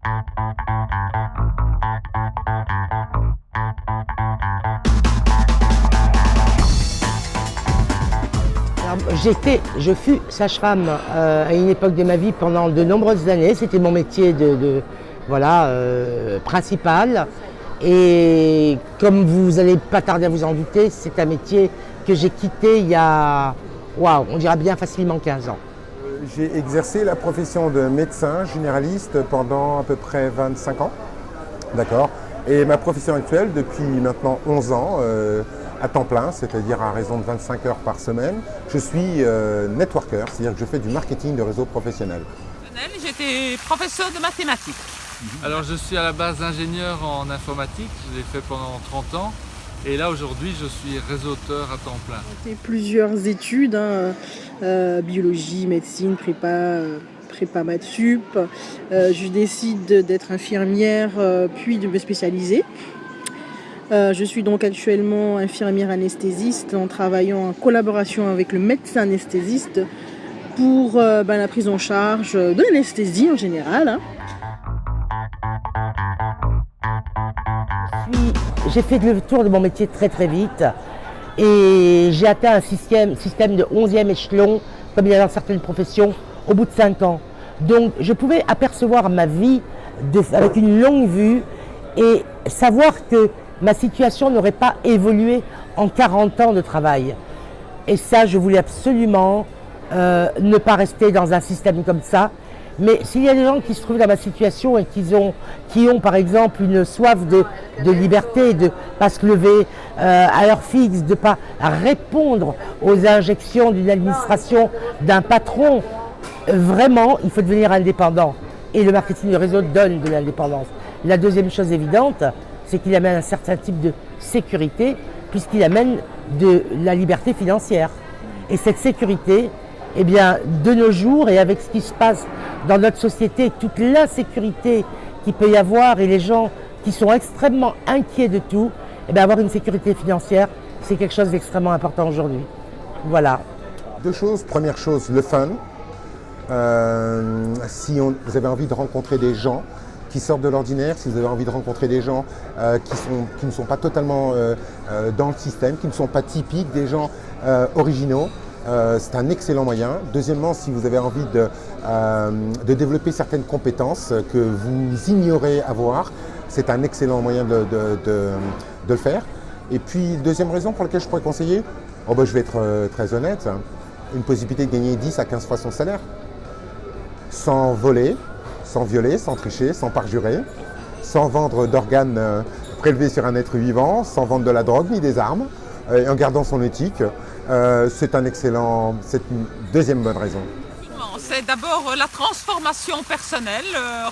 Alors, je fus sage-femme à une époque de ma vie pendant de nombreuses années. C'était mon métier principal. Et comme vous n'allez pas tarder à vous en douter, c'est un métier que j'ai quitté il y a, on dirait bien facilement 15 ans. J'ai exercé la profession de médecin généraliste pendant à peu près 25 ans. D'accord. Et ma profession actuelle, depuis maintenant 11 ans, à temps plein, c'est-à-dire à raison de 25 heures par semaine, je suis networker, c'est-à-dire que je fais du marketing de réseau professionnel. J'étais professeur de mathématiques. Alors je suis à la base ingénieur en informatique, je l'ai fait pendant 30 ans. Et là aujourd'hui je suis réseauteur à temps plein. J'ai fait plusieurs études, biologie, médecine, prépa maths sup. Je décide d'être infirmière puis de me spécialiser. Je suis donc actuellement infirmière anesthésiste en travaillant en collaboration avec le médecin anesthésiste pour la prise en charge de l'anesthésie en général. J'ai fait le tour de mon métier très très vite et j'ai atteint un système de 11e échelon, comme il y a dans certaines professions, au bout de 5 ans. Donc je pouvais apercevoir ma vie avec une longue vue et savoir que ma situation n'aurait pas évolué en 40 ans de travail. Et ça, je voulais absolument ne pas rester dans un système comme ça. Mais s'il y a des gens qui se trouvent dans ma situation et qui ont par exemple une soif de liberté, de ne pas se lever à l'heure fixe, de ne pas répondre aux injections d'une administration, d'un patron, vraiment, il faut devenir indépendant. Et le marketing de réseau donne de l'indépendance. La deuxième chose évidente, c'est qu'il amène un certain type de sécurité, puisqu'il amène de la liberté financière. Et cette sécurité, eh bien, de nos jours, et avec ce qui se passe dans notre société, toute l'insécurité qu'il peut y avoir et les gens qui sont extrêmement inquiets de tout, eh bien, avoir une sécurité financière, c'est quelque chose d'extrêmement important aujourd'hui. Voilà. Deux choses. Première chose, le fun. Si vous avez envie de rencontrer des gens qui sortent de l'ordinaire, si vous avez envie de rencontrer des gens qui ne sont pas totalement dans le système, qui ne sont pas typiques, des gens originaux, c'est un excellent moyen. Deuxièmement, si vous avez envie de développer certaines compétences que vous ignorez avoir, c'est un excellent moyen de le faire. Et puis, deuxième raison pour laquelle je pourrais conseiller, je vais être très honnête, une possibilité de gagner 10 à 15 fois son salaire, sans voler, sans violer, sans tricher, sans parjurer, sans vendre d'organes prélevés sur un être vivant, sans vendre de la drogue ni des armes, et en gardant son éthique. C'est une deuxième bonne raison. C'est d'abord la transformation personnelle,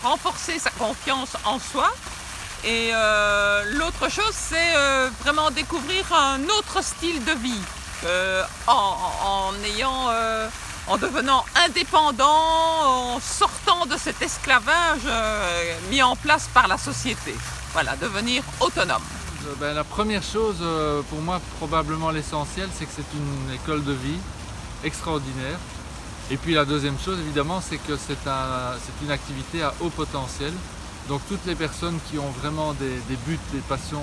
renforcer sa confiance en soi. Et l'autre chose, c'est vraiment découvrir un autre style de vie en devenant indépendant, en sortant de cet esclavage mis en place par la société. Voilà, devenir autonome. La première chose, pour moi probablement l'essentiel, c'est que c'est une école de vie extraordinaire. Et puis la deuxième chose évidemment, c'est que c'est une activité à haut potentiel. Donc toutes les personnes qui ont vraiment des buts, des passions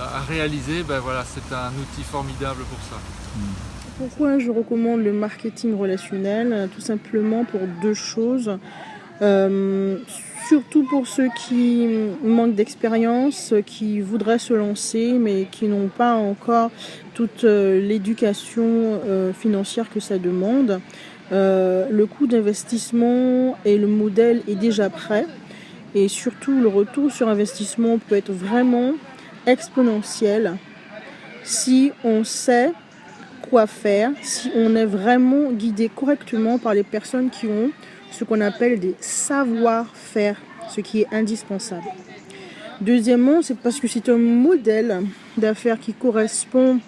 à réaliser, c'est un outil formidable pour ça. Pourquoi je recommande le marketing relationnel? Tout simplement pour deux choses. Surtout pour ceux qui manquent d'expérience, qui voudraient se lancer mais qui n'ont pas encore toute l'éducation financière que ça demande. Le coût d'investissement et le modèle est déjà prêt et surtout le retour sur investissement peut être vraiment exponentiel si on sait quoi faire, si on est vraiment guidé correctement par les personnes qui ont ce qu'on appelle des savoir-faire, ce qui est indispensable. Deuxièmement, c'est parce que c'est un modèle d'affaires qui correspond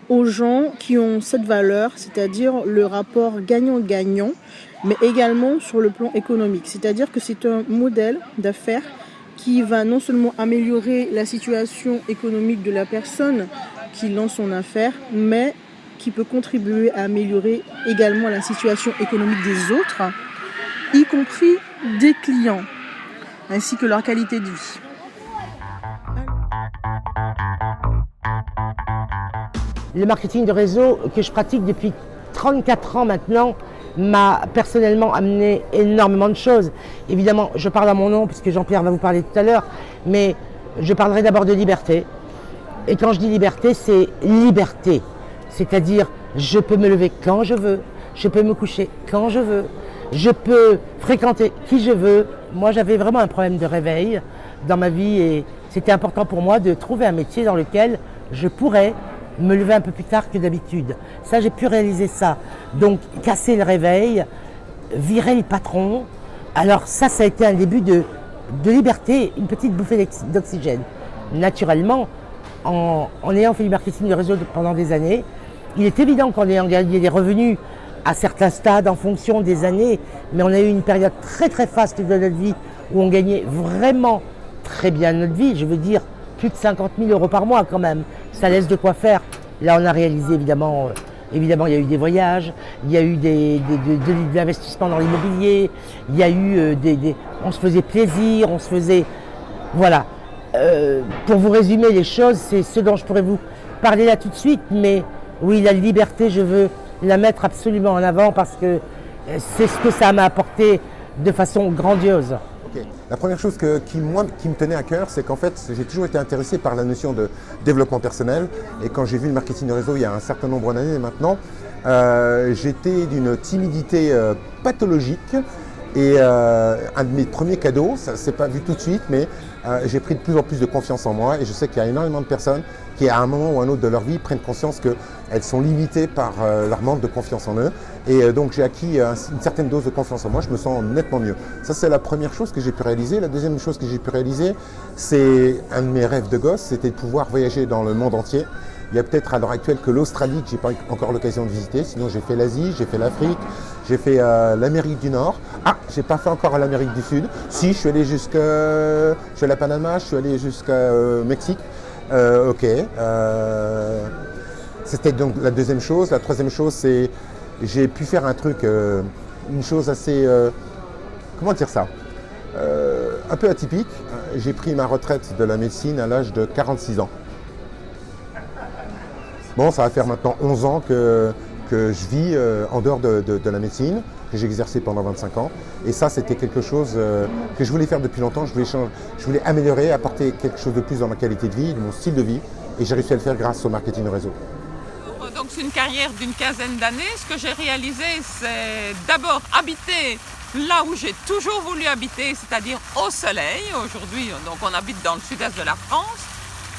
aux gens qui ont cette valeur, c'est-à-dire le rapport gagnant-gagnant, mais également sur le plan économique. C'est-à-dire que c'est un modèle d'affaires qui va non seulement améliorer la situation économique de la personne qui lance son affaire, mais qui peut contribuer à améliorer également la situation économique des autres, y compris des clients. ainsi que leur qualité de vie. Le marketing de réseau que je pratique depuis 34 ans maintenant m'a personnellement amené énormément de choses. Évidemment, je parle à mon nom puisque Jean-Pierre va vous parler tout à l'heure, mais je parlerai d'abord de liberté. Et quand je dis liberté, c'est liberté. C'est-à-dire, je peux me lever quand je veux, je peux me coucher quand je veux, je peux fréquenter qui je veux. Moi, j'avais vraiment un problème de réveil dans ma vie et c'était important pour moi de trouver un métier dans lequel je pourrais me lever un peu plus tard que d'habitude. Ça, j'ai pu réaliser ça. Donc, casser le réveil, virer le patron. Alors ça a été un début de liberté, une petite bouffée d'oxygène. Naturellement, en ayant fait du marketing de réseau pendant des années, il est évident qu'en ayant gagné des revenus à certains stades en fonction des années, mais on a eu une période très très faste de notre vie où on gagnait vraiment très bien notre vie, je veux dire plus de 50 000 € par mois quand même, ça laisse de quoi faire. Là on a réalisé évidemment il y a eu des voyages, il y a eu de l'investissement dans l'immobilier, il y a eu on se faisait plaisir, on se faisait... Voilà. Pour vous résumer les choses, c'est ce dont je pourrais vous parler là tout de suite, mais oui, la liberté, je veux la mettre absolument en avant parce que c'est ce que ça m'a apporté de façon grandiose. Okay. La première chose qui me tenait à cœur, c'est qu'en fait, j'ai toujours été intéressé par la notion de développement personnel. Et quand j'ai vu le marketing de réseau il y a un certain nombre d'années maintenant, j'étais d'une timidité pathologique. Et un de mes premiers cadeaux, ça ne s'est pas vu tout de suite, mais j'ai pris de plus en plus de confiance en moi. Et je sais qu'il y a énormément de personnes qui, à un moment ou un autre de leur vie, prennent conscience qu'elles sont limitées par leur manque de confiance en eux. Et donc j'ai acquis une certaine dose de confiance en moi, je me sens nettement mieux. Ça, c'est la première chose que j'ai pu réaliser. La deuxième chose que j'ai pu réaliser, c'est un de mes rêves de gosse, c'était de pouvoir voyager dans le monde entier. Il y a peut-être à l'heure actuelle que l'Australie que je n'ai pas encore l'occasion de visiter. Sinon, j'ai fait l'Asie, j'ai fait l'Afrique, j'ai fait l'Amérique du Nord. Ah, j'ai pas fait encore l'Amérique du Sud. Si, je suis allé à la Panama, je suis allé jusqu'à Mexique. Ok. C'était donc la deuxième chose. La troisième chose, c'est j'ai pu faire un truc, une chose assez, comment dire ça, un peu atypique. J'ai pris ma retraite de la médecine à l'âge de 46 ans. Bon, ça va faire maintenant 11 ans que je vis en dehors de la médecine, que j'ai exercé pendant 25 ans. Et ça, c'était quelque chose que je voulais faire depuis longtemps. Je voulais améliorer, apporter quelque chose de plus dans ma qualité de vie, de mon style de vie. Et j'ai réussi à le faire grâce au marketing de réseau. Donc c'est une carrière d'une quinzaine d'années. Ce que j'ai réalisé, c'est d'abord habiter là où j'ai toujours voulu habiter, c'est-à-dire au soleil. Aujourd'hui, donc on habite dans le sud-est de la France.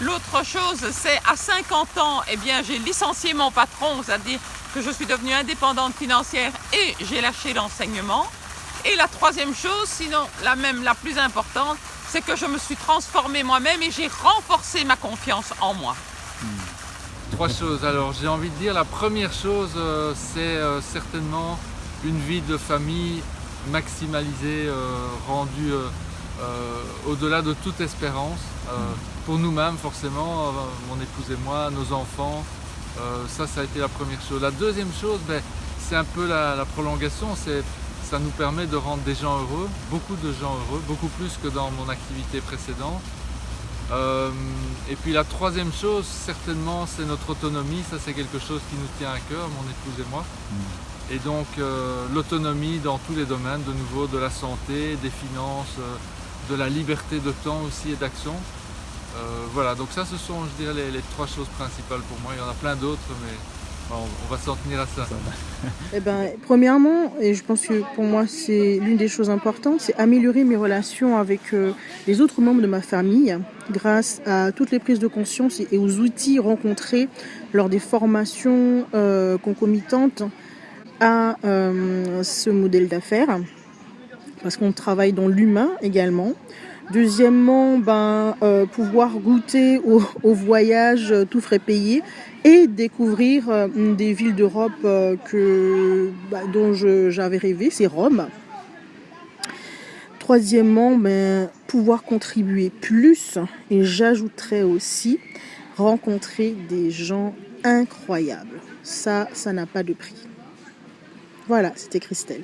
L'autre chose, c'est à 50 ans, eh bien, j'ai licencié mon patron, c'est-à-dire que je suis devenue indépendante financière et j'ai lâché l'enseignement. Et la troisième chose, sinon la plus importante, c'est que je me suis transformée moi-même et j'ai renforcé ma confiance en moi. Trois choses. Alors, j'ai envie de dire, la première chose, c'est certainement une vie de famille maximalisée, rendue au-delà de toute espérance. Pour nous-mêmes, forcément, mon épouse et moi, nos enfants, ça a été la première chose. La deuxième chose, c'est un peu la prolongation, ça nous permet de rendre des gens heureux, beaucoup de gens heureux, beaucoup plus que dans mon activité précédente. Et puis la troisième chose, certainement, c'est notre autonomie. Ça, c'est quelque chose qui nous tient à cœur, mon épouse et moi. Et donc, l'autonomie dans tous les domaines, de nouveau, de la santé, des finances, de la liberté de temps aussi et d'action. Voilà, donc ça, ce sont, je dirais, les trois choses principales pour moi. Il y en a plein d'autres, mais on va s'en tenir à ça. Eh ben, premièrement, et je pense que pour moi, c'est l'une des choses importantes, c'est améliorer mes relations avec les autres membres de ma famille grâce à toutes les prises de conscience et aux outils rencontrés lors des formations concomitantes à ce modèle d'affaires, parce qu'on travaille dans l'humain également. Deuxièmement, pouvoir goûter au voyage tout frais payé et découvrir des villes d'Europe dont j'avais rêvé, c'est Rome. Troisièmement, pouvoir contribuer plus, et j'ajouterais aussi rencontrer des gens incroyables. Ça n'a pas de prix. Voilà, c'était Christelle.